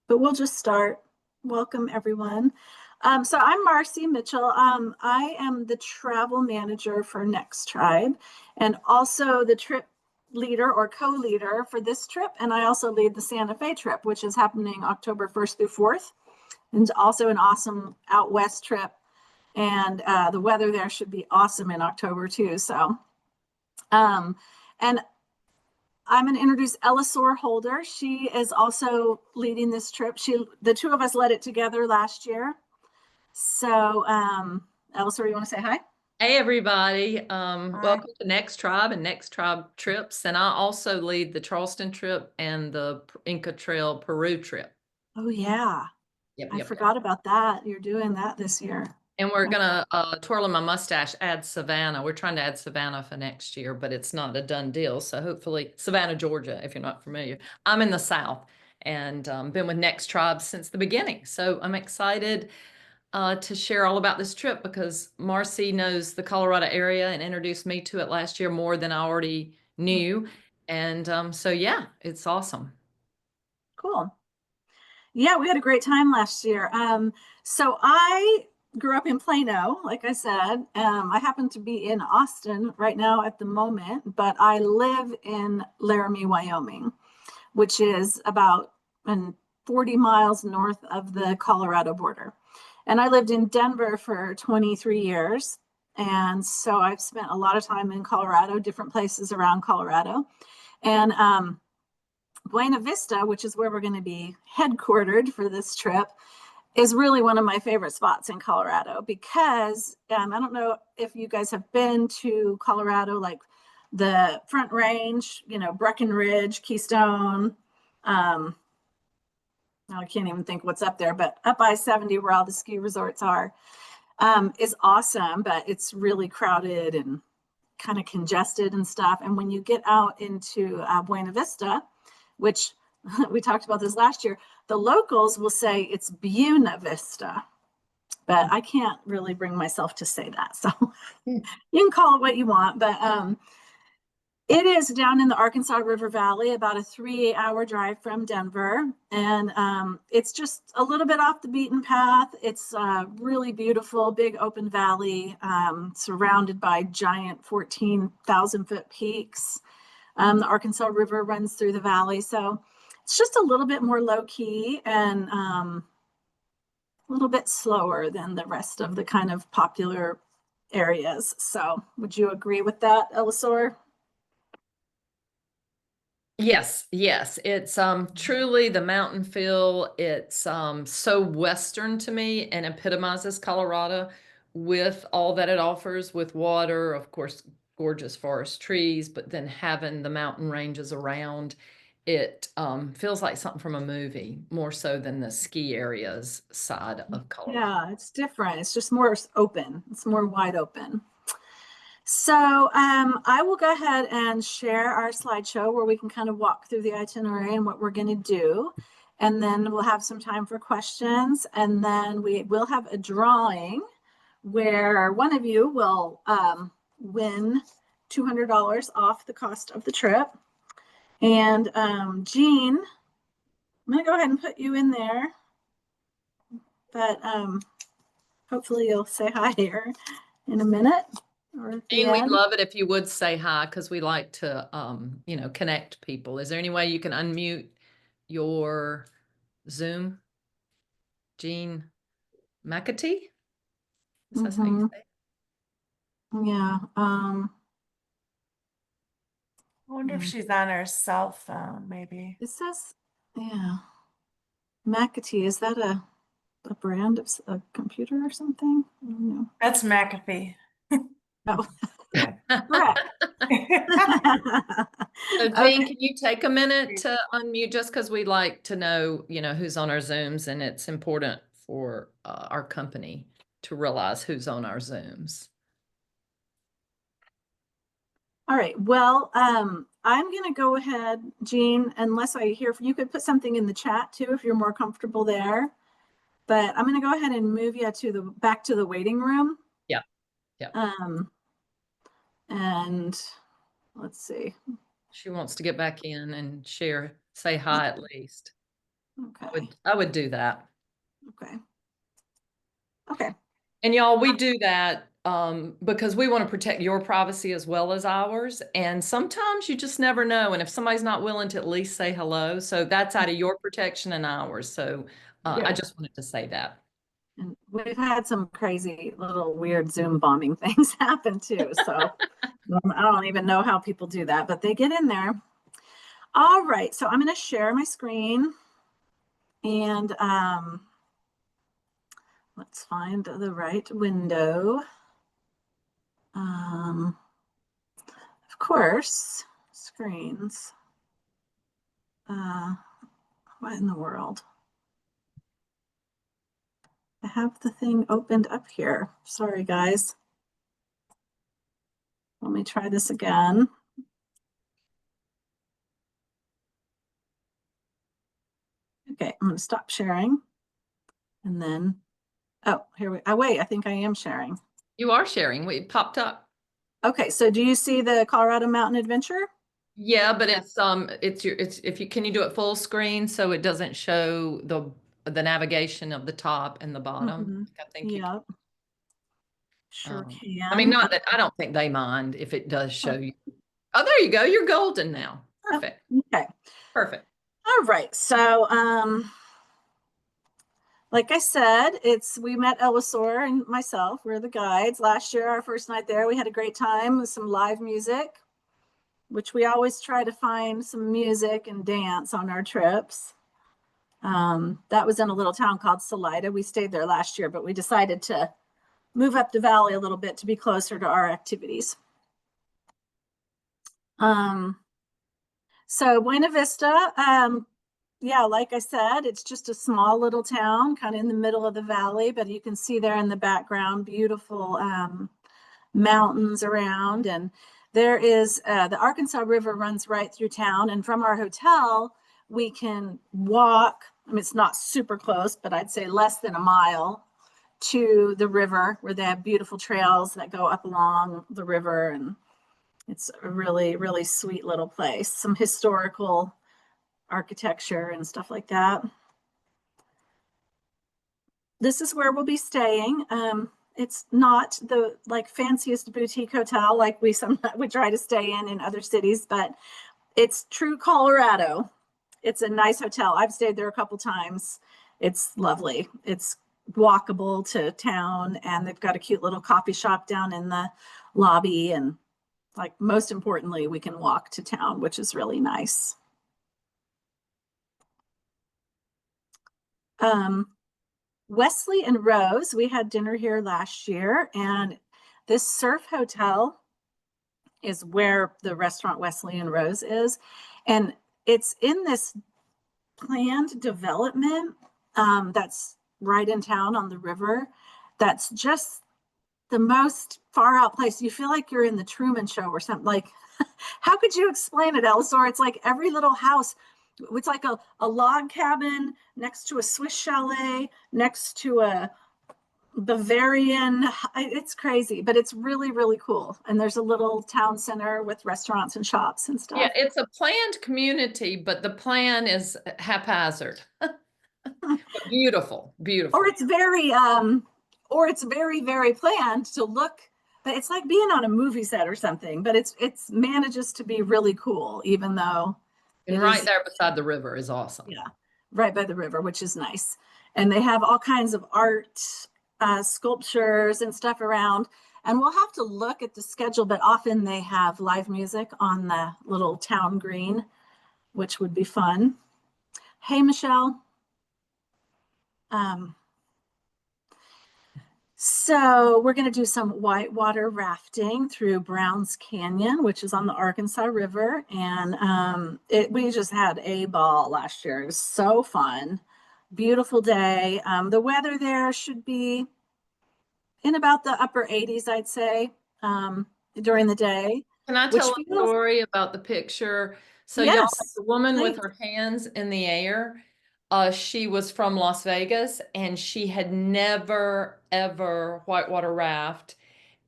but we'll just start. Welcome, everyone. So I'm Marcy Mitchell. I am the travel manager for NextTribe and also the trip leader or co-leader for this trip. And I also lead the Santa Fe trip, which is happening October 1st through 4th. And it's also an awesome out west trip. And the weather there should be awesome in October too. Um, and I'm going to introduce Ella Holder. She is also leading this trip. The two of us led it together last year. So, Ella, you want to say hi? Hey everybody, Hi. welcome to Next Tribe and Next Tribe Trips. And I also lead the Charleston trip and the Inca Trail Peru trip. Oh, yeah. Yep, I yep, yep. forgot about that. You're doing that this year. And we're Okay. gonna twirling my mustache, add Savannah. We're trying to add Savannah for next year, but it's not a done deal. So hopefully Savannah, Georgia, if you're not familiar. I'm in the South and been with Next Tribe since the beginning. So I'm excited to share all about this trip because Marcy knows the Colorado area and introduced me to it last year more than I already knew. And so, yeah, it's awesome. Cool. Yeah, we had a great time last year. So I grew up in Plano, like I said. I happen to be in Austin right now at the moment, but I live in Laramie, Wyoming, which is about 40 miles north of the Colorado border. And I lived in Denver for 23 years. And so I've spent a lot of time in Colorado, different places around Colorado. And Buena Vista, which is where we're going to be headquartered for this trip, is really one of my favorite spots in Colorado because I don't know if you guys have been to Colorado, like the Front Range, Breckenridge, Keystone. I can't even think what's up there, but up I-70 where all the ski resorts are is awesome, but it's really crowded and kind of congested and stuff. And when you get out into Buena Vista, which we talked about this last year, the locals will say it's Buena Vista, but I can't really bring myself to say that. So you can call it what you want, but it is down in the Arkansas River Valley, about a 3 hour drive from Denver. And it's just a little bit off the beaten path. It's really beautiful, big open valley, surrounded by giant 14,000-foot peaks. The Arkansas River runs through the valley. So it's just a little bit more low key and a little bit slower than the rest of the kind of popular areas. So would you agree with that, Elisor? Yes, yes. It's truly the mountain feel. It's so western to me and epitomizes Colorado with all that it offers with water, of course, gorgeous forest trees, but then having the mountain ranges around. It feels like something from a movie more so than the ski areas side of Colorado. Yeah, it's different. It's just more open. It's more wide open. So I will go ahead and share our slideshow where we can kind of walk through the itinerary and what we're going to do. And then we'll have some time for questions. And then we will have a drawing where one of you will win $200 off the cost of the trip. And Jean, I'm going to go ahead and put you in there. But hopefully you'll say hi here in a minute or at the Jean, we'd end. love it if you would say hi because we like to, connect people. Is there any way you can unmute your Zoom? Jean McAtee? Is that how you Mm-hmm. say it? Yeah. I wonder if Yeah. she's on her cell phone, maybe. It says, yeah, McAtee. Is that a brand of a computer or something? I don't know. That's McAfee. Oh, Yeah. correct. So Okay. Jean, can you take a minute to unmute just because we like to know, who's on our Zooms and it's important for our company to realize who's on our Zooms. All right. Well, I'm going to go ahead, Jean, unless I hear from you, could put something in the chat too if you're more comfortable there. But I'm going to go ahead and move you to the back to the waiting room. Yeah, yeah. And let's see. She wants to get back in and share, say hi at least. Okay, I would do that. okay. Okay, And y'all, we do that because we want to protect your privacy as well as ours. And sometimes you just never know. And if somebody's not willing to at least say hello, so that's out of your protection and ours. So I good. just wanted to say that. And we've had some crazy little weird Zoom bombing things happen too. So I don't even know how people do that, but they get in there. All right, so I'm going to share my screen and let's find the right window. Of course, screens. What in the world? I have the thing opened up here. Sorry, guys. Let me try this again. Okay, I'm going to stop sharing. And then, oh, wait, I think I am sharing. You are sharing. We popped up. Okay, so do you see the Colorado Mountain Adventure? Yeah, but it's if you can you do it full screen so it doesn't show the navigation of the top and the bottom. I think you can. Yep, sure I mean, can. not that I don't think they mind if it does show you. Oh, there you go. You're golden now. Perfect. Okay. Perfect. All right. So, like I said, we met Elisor and myself. We're the guides. Last year, our first night there, we had a great time with some live music, which we always try to find some music and dance on our trips. That was in a little town called Salida. We stayed there last year, but we decided to move up the valley a little bit to be closer to our activities. So Buena Vista, yeah, like I said, it's just a small little town, kind of in the middle of the valley, but you can see there in the background, beautiful mountains around. And there is the Arkansas River runs right through town. And from our hotel, we can walk. I mean, it's not super close, but I'd say less than a mile to the river where they have beautiful trails that go up along the river. And it's a really, really sweet little place. Some historical architecture and stuff like that. This is where we'll be staying. It's not the fanciest boutique hotel like we try to stay in other cities, but it's true Colorado. It's a nice hotel. I've stayed there a couple times. It's lovely. It's walkable to town, and they've got a cute little coffee shop down in the lobby. And most importantly, we can walk to town, which is really nice. Wesley and Rose, we had dinner here last year, and this surf hotel is where the restaurant Wesley and Rose is. And it's in this planned development that's right in town on the river. That's just the most far out place. You feel like you're in the Truman Show or something. Like, how could you explain it, Elisor? It's like every little house. It's like a log cabin next to a Swiss chalet, next to a Bavarian. It's crazy, but it's really, really cool. And there's a little town center with restaurants and shops and stuff. Yeah, it's a planned community, but the plan is haphazard. Beautiful, beautiful. Or it's very, very planned to look, but it's like being on a movie set or something. But it's manages to be really cool, even though and right there beside the river is awesome. Yeah, right by the river, which is nice. And they have all kinds of art, sculptures and stuff around. And we'll have to look at the schedule, but often they have live music on the little town green, which would be fun. Hey, Michelle. So we're going to do some whitewater rafting through Browns Canyon, which is on the Arkansas River. And we just had a ball last year. It was so fun. Beautiful day. The weather there should be in about the upper 80s, I'd say, during the day. Can I tell a story about the picture? So y'all, Yes, the woman with please. her hands in the air, she was from Las Vegas and she had never, ever whitewater raft.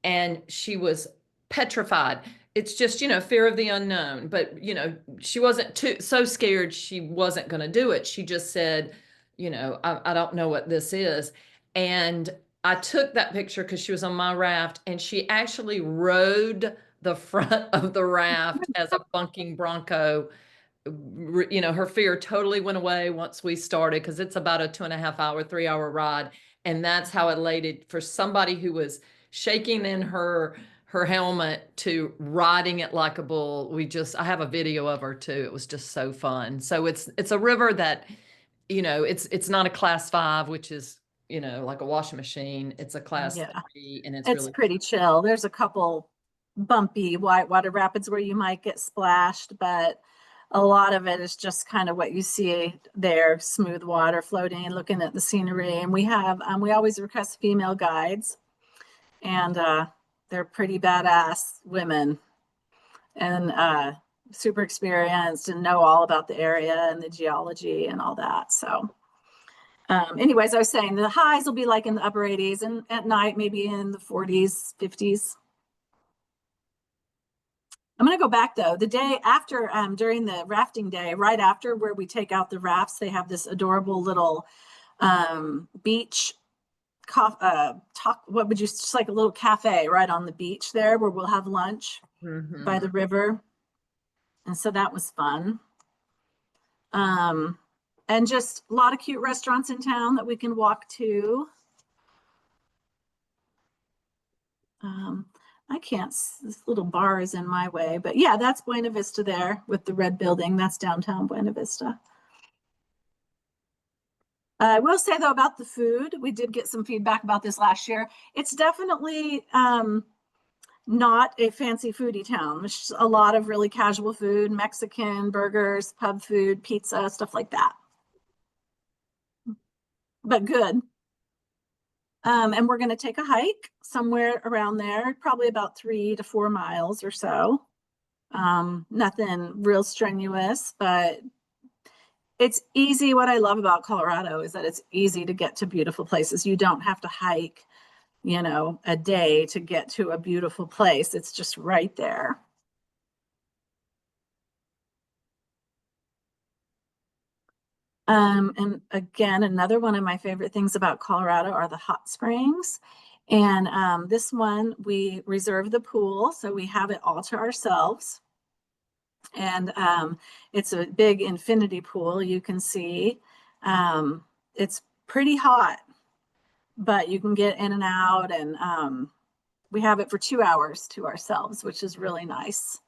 And she was petrified. it's just, fear of the unknown. But, she wasn't so scared she wasn't going to do it. She just said, I don't know what this is. And I took that picture because she was on my raft, and she actually rode the front of the raft as a bunking bronco. Her fear totally went away once we started, because it's about a 2.5 hour, 3 hour ride. And that's how elated, for somebody who was shaking in her helmet to riding it like a bull. I have a video of her too. It was just so fun. So it's a river that, it's not a class 5, which is, like a washing machine. It's a class 3, and it's really pretty chill. There's a couple bumpy whitewater rapids where you might get splashed, but a lot of it is just kind of what you see there, smooth water floating, looking at the scenery. And we always request female guides, and they're pretty badass women, and super experienced and know all about the area and the geology and all that. So anyways, I was saying the highs will be like in the upper 80s, and at night maybe in the 40s, 50s. I'm going to go back though. The day after, during the rafting day, right after where we take out the rafts, they have this adorable little beach what would you, just like a little cafe right on the beach there where we'll have lunch by the river. And so that was fun. And just a lot of cute restaurants in town that we can walk to. I can't, this little bar is in my way, but yeah, that's Buena Vista there with the red building. That's downtown Buena Vista. I will say though about the food, we did get some feedback about this last year. It's definitely not a fancy foodie town. There's a lot of really casual food, Mexican, burgers, pub food, pizza, stuff like that. But good. And we're going to take a hike somewhere around there, probably about 3 to 4 miles or so. Nothing real strenuous, but it's easy. What I love about Colorado is that it's easy to get to beautiful places. You don't have to hike, a day to get to a beautiful place. It's just right there. And again, another one of my favorite things about Colorado are the hot springs. And this one, we reserve the pool, so we have it all to ourselves. And it's a big infinity pool, you can see. It's pretty hot, but you can get in and out, and we have it for 2 hours to ourselves, which is really nice.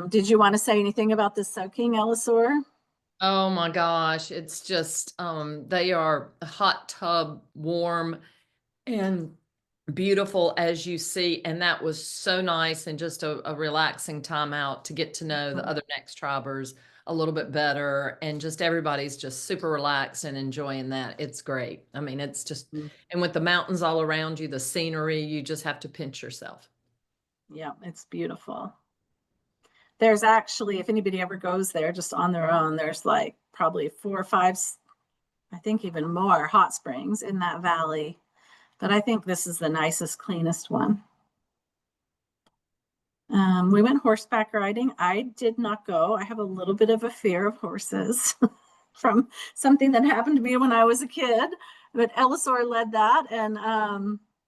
Did you want to say anything about the soaking, Elisor? Oh my gosh, it's just they are hot tub warm and beautiful as you see, and that was so nice, and just a relaxing time out to get to know the other NextTribers a little bit better, and just everybody's just super relaxed and enjoying that. It's great. I mean, it's just, and with the mountains all around you, the scenery, you just have to pinch yourself. Yeah, it's beautiful. There's actually, if anybody ever goes there just on their own, there's like probably 4 or 5, I think even more hot springs in that valley. But I think this is the nicest, cleanest one. We went horseback riding. I did not go. I have a little bit of a fear of horses from something that happened to me when I was a kid. But Elisor led that, and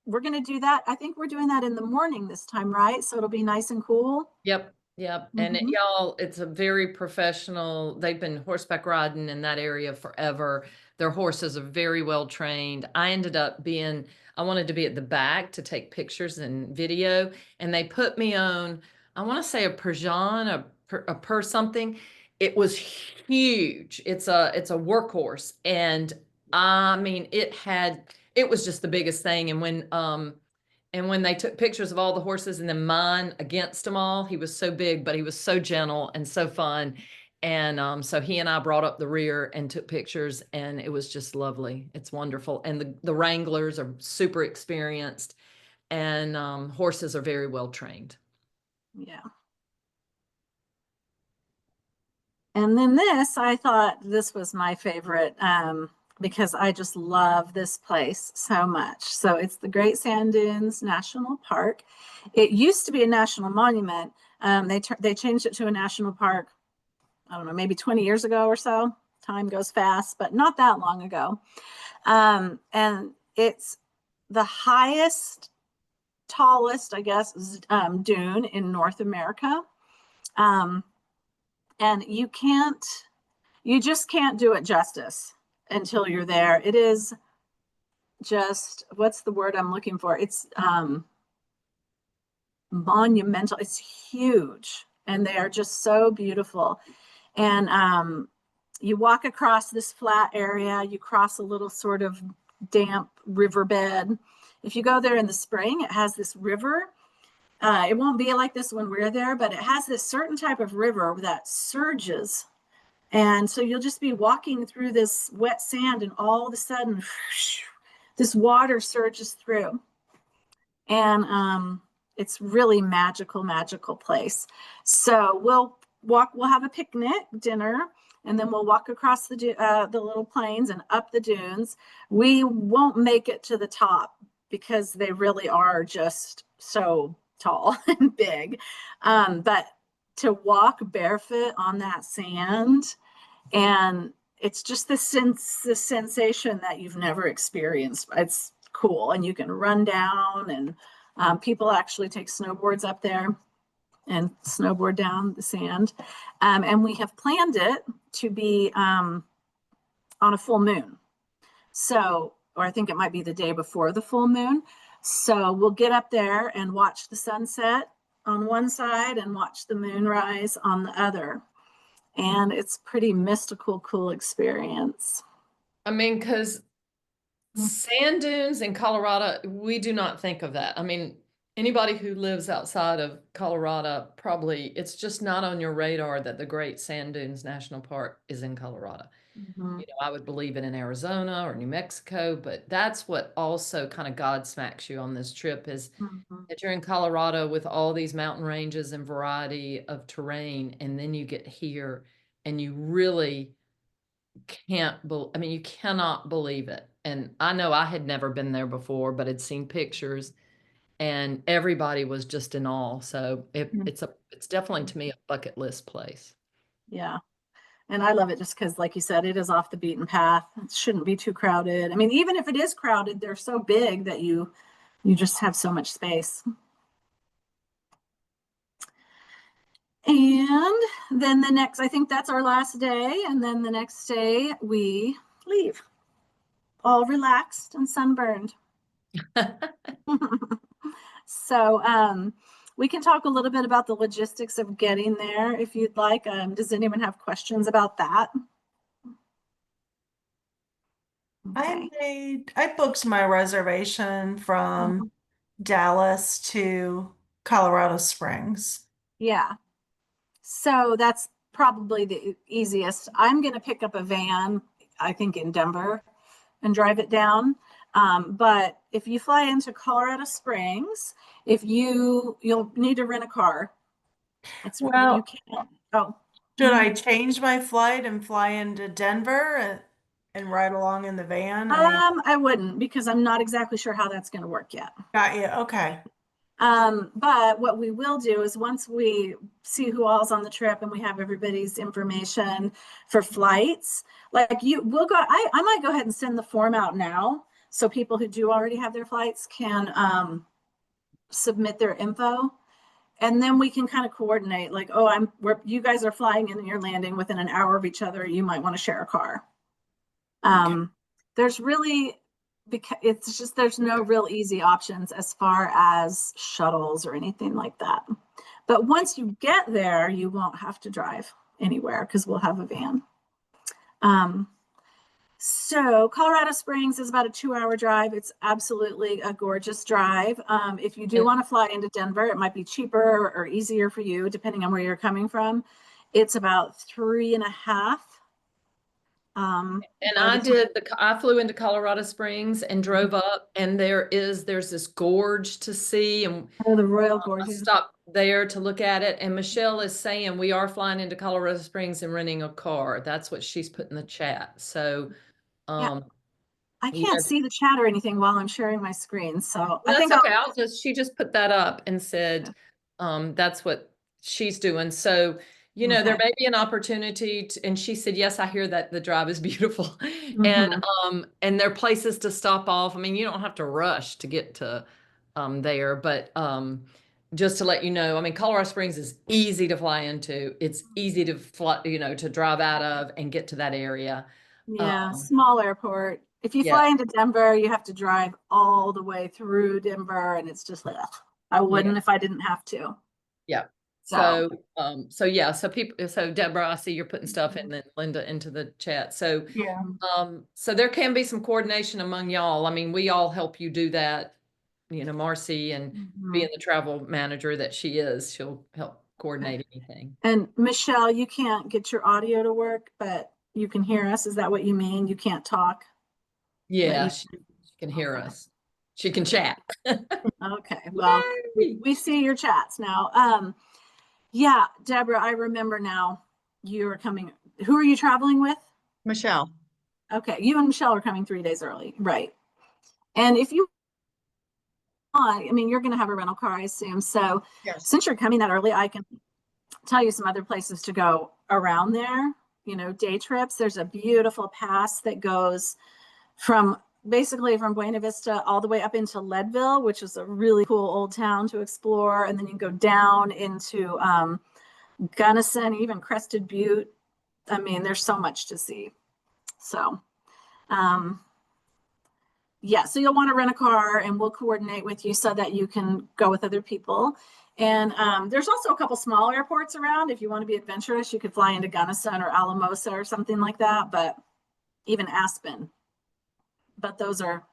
we're going to do that. I think we're doing that in the morning this time, right? So it'll be nice and cool. Yep. Yep. And y'all, it's a very professional, they've been horseback riding in that area forever. Their horses are very well trained. I wanted to be at the back to take pictures and video, and they put me on, I want to say a Persian, a per something. It was huge. It's a workhorse. And I mean, it was just the biggest thing. And when they took pictures of all the horses and then mine against them all, he was so big, but he was so gentle and so fun. And so he and I brought up the rear and took pictures, and it was just lovely. It's wonderful. And the wranglers are super experienced, and horses are very well trained. Yeah. And then this, I thought this was my favorite because I just love this place so much. So it's the Great Sand Dunes National Park. It used to be a national monument, They changed it to a national park, I don't know, maybe 20 years ago or so. Time goes fast, but not that long ago. And it's the highest, tallest, I guess, dune in North America. And you just can't do it justice until you're there. It is just, what's the word I'm looking for? It's monumental. It's huge, and they are just so beautiful. And you walk across this flat area, you cross a little sort of damp riverbed. If you go there in the spring, it has this river. It won't be like this when we're there, but it has this certain type of river that surges. And so you'll just be walking through this wet sand, and all of a sudden, this water surges through. And it's really magical place. So we'll have a picnic dinner, and then we'll walk across the little plains and up the dunes. We won't make it to the top because they really are just so tall and big. But to walk barefoot on that sand, and it's just the sensation that you've never experienced. It's cool, and you can run down, and people actually take snowboards up there and snowboard down the sand. And we have planned it to be on a full moon. So, or I think it might be the day before the full moon. So we'll get up there and watch the sunset on one side and watch the moon rise on the other. And it's pretty mystical, cool experience. I mean, because sand dunes in Colorado, we do not think of that. I mean, anybody who lives outside of Colorado, probably it's just not on your radar that the Great Sand Dunes National Park is in Colorado. Mm-hmm. You know, I would believe it in Arizona or New Mexico, but that's what also kind of God smacks you on this trip is Mm-hmm. that you're in Colorado with all these mountain ranges and variety of terrain, and then you get here and you really I mean, you cannot believe it. And I know I had never been there before, but had seen pictures, and everybody was just in awe. So it's definitely to me a bucket list place. Yeah. And I love it just because, like you said, it is off the beaten path. It shouldn't be too crowded. I mean, even if it is crowded, they're so big that you just have so much space. And then I think that's our last day. And then the next day we leave, all relaxed and sunburned. So we can talk a little bit about the logistics of getting there if you'd like. Does anyone have questions about that? Okay. I booked my reservation from Dallas to Colorado Springs. Yeah. So that's probably the easiest. I'm going to pick up a van, I think in Denver, and drive it down. But if you fly into Colorado Springs, you'll need to rent a car. You Well, can't. Oh, should I change my flight and fly into Denver and ride along in the van? I wouldn't, because I'm not exactly sure how that's going to work yet. Got you. Okay. But what we will do is once we see who all's on the trip and we have everybody's information for flights, we'll go, I might go ahead and send the form out now so people who do already have their flights can submit their info. And then we can kind of coordinate, like, oh, you guys are flying in and you're landing within an hour of each other. You might want to share a car. There's really, because it's just, there's no real easy options as far as shuttles or anything like that. But once you get there, you won't have to drive anywhere because we'll have a van. So Colorado Springs is about a 2-hour drive. It's absolutely a gorgeous drive. If you do want to fly into Denver, it might be cheaper or easier for you, depending on where you're coming from. It's about 3.5. And I flew into Colorado Springs and drove up, and there's this gorge to see, and the Royal Gorge. I stopped there to look at it. And Michelle is saying we are flying into Colorado Springs and renting a car. That's what she's put in the chat. So, yeah. I can't see the chat or anything while I'm sharing my screen. So well, I think okay. She just put that up and said, that's what she's doing. So, you know, there Okay. may be an opportunity to, and she said, yes, I hear that the drive is beautiful. Mhm. And there are places to stop off. I mean, you don't have to rush to get to there, but just to let you know, I mean, Colorado Springs is easy to fly into. It's easy to fly, you know, to drive out of and get to that area. Yeah, Um, small airport. If you yeah, fly into Denver, you have to drive all the way through Denver, and it's just like, ugh, I yeah, wouldn't if I didn't have to. yeah. So, So yeah, so people, so Deborah, I see you're putting stuff mhm. in, and Linda into the chat. So Yeah. so there can be some coordination among y'all. I mean, we all help you do that. You know, Marcy, and being Mhm. the travel manager that she is, she'll help coordinate anything. And Michelle, you can't get your audio to work, but you can hear us. Is that what you mean? You can't talk, but Yeah, you, she can hear okay. us. She can chat. Okay. Well, Yay! we see your chats now. Yeah, Deborah, I remember now you are coming. Who are you traveling with? Michelle. Okay, you and Michelle are coming 3 days early, right? And if you want, I mean, you're going to have a rental car, I assume. So Yes. since you're coming that early, I can tell you some other places to go around there. You know, day trips. There's a beautiful pass that goes from basically from Buena Vista all the way up into Leadville, which is a really cool old town to explore. And then you go down into Gunnison, even Crested Butte. I mean, there's so much to see. So, um, yeah, so you'll want to rent a car and we'll coordinate with you so that you can go with other people. And there's also a couple small airports around. If you want to be adventurous, you could fly into Gunnison or Alamosa or something like that, but even Aspen. But those are,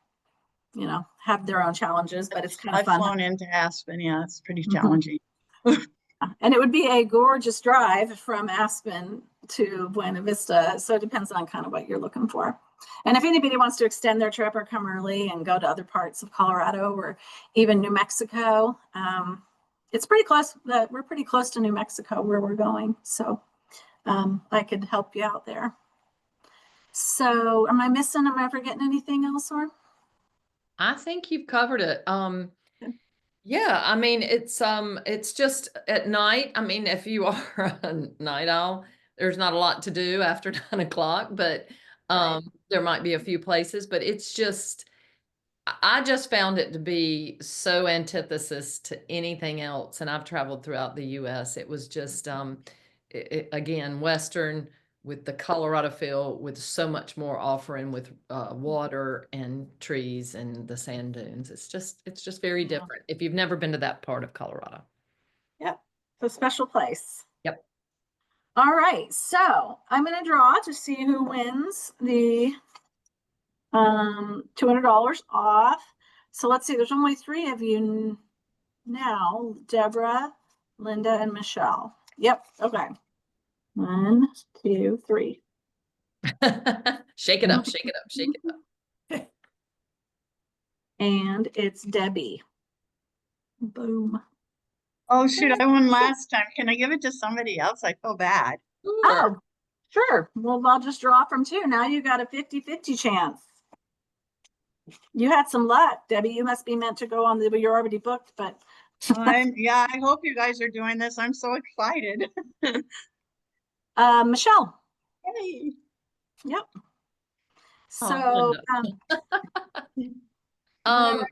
you know, have their own challenges, but it's kind of I've fun. flown into Aspen. Yeah, it's pretty Mhm. challenging. And it would be a gorgeous drive from Aspen to Buena Vista. So it depends on kind of what you're looking for. And if anybody wants to extend their trip or come early and go to other parts of Colorado or even New Mexico, it's pretty close. We're pretty close to New Mexico where we're going. So I could help you out there. So am I missing? Am I forgetting anything else, or? I think you've covered it. Yeah, I mean, it's just at night. I mean, if you are a night owl, there's not a lot to do after 9 o'clock, but Right. there might be a few places, but it's just, I just found it to be so antithesis to anything else. And I've traveled throughout the US. It was just, again, Western with the Colorado feel, with so much more offering with water and trees and the sand dunes. It's just very Yeah. different if you've never been to that part of Colorado. Yep. It's a special place. Yep. All right. So I'm going to draw to see who wins the $200 off. So let's see, there's only three of you now, Deborah, Linda, and Michelle. Yep. Okay. 1, 2, 3. Shake it up, shake it up, shake it up. And it's Debbie. Boom. Oh, shoot. I won last time. Can I give it to somebody else? I feel bad. Sure. Oh, sure. Well, I'll just draw from two. Now you got a 50-50 chance. You had some luck, Debbie. You must be meant to go on the, you're already booked, but Yeah, I hope you guys are doing this. I'm so excited. Michelle. Yay. Yep. Oh, So, Linda.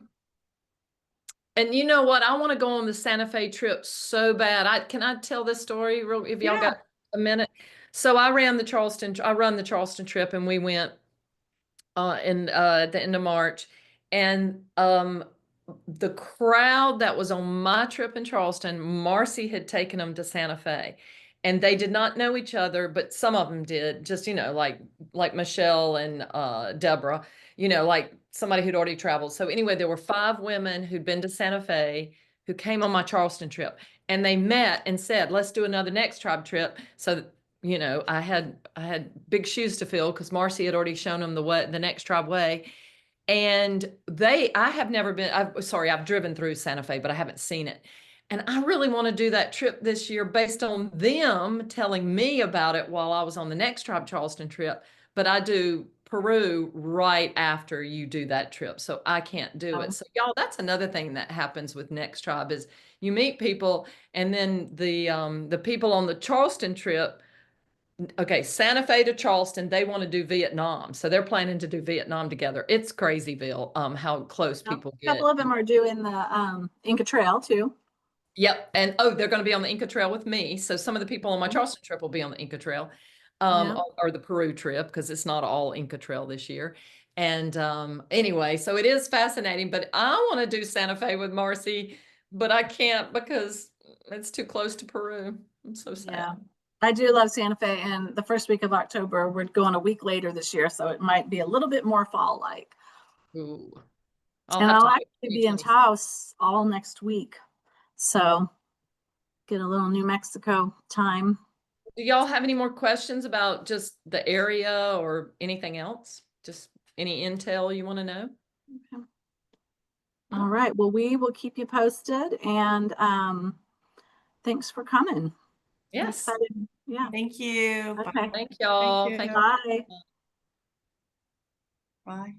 And you know what? I want to go on the Santa Fe trip so bad. Can I tell this story real, if y'all yeah. got a minute? So I run the Charleston trip, and we went at the end of March, and the crowd that was on my trip in Charleston, Marcy had taken them to Santa Fe, and they did not know each other, but some of them did, just, you know, like Michelle and Deborah, you know, like somebody who'd already traveled. So anyway, there were 5 women who'd been to Santa Fe who came on my Charleston trip, and they met and said, let's do another NextTribe trip. So you know, I had big shoes to fill because Marcy had already shown them the way, the NextTribe way. And I have never been, I've driven through Santa Fe, but I haven't seen it. And I really want to do that trip this year based on them telling me about it while I was on the NextTribe Charleston trip. But I do Peru right after you do that trip. So I can't do Oh. it. So y'all, that's another thing that happens with NextTribe is you meet people and then the people on the Charleston trip, okay, Santa Fe to Charleston, they want to do Vietnam. So they're planning to do Vietnam together. It's crazyville, how close people A couple get. of them are doing the Inca Trail too. Yep. And oh, they're going to be on the Inca Trail with me. So some of the people on my Charleston trip will be on the Inca Trail, Yeah. or the Peru trip, because it's not all Inca Trail this year. And anyway, so it is fascinating, but I want to do Santa Fe with Marcy, but I can't because it's too close to Peru. I'm so sad. Yeah. I do love Santa Fe, and the first week of October, we're going a week later this year, so it might be a little bit more fall-like. Ooh. And have I'll to wait actually be in 2026. Taos all next week. So get a little New Mexico time. Do y'all have any more questions about just the area or anything else? Just any intel you want to know? Okay. All right. Well, we will keep you posted, and thanks for coming. I'm Yes. excited. Yeah. Thank you. Okay. Thank y'all. you. Thank Bye. Bye.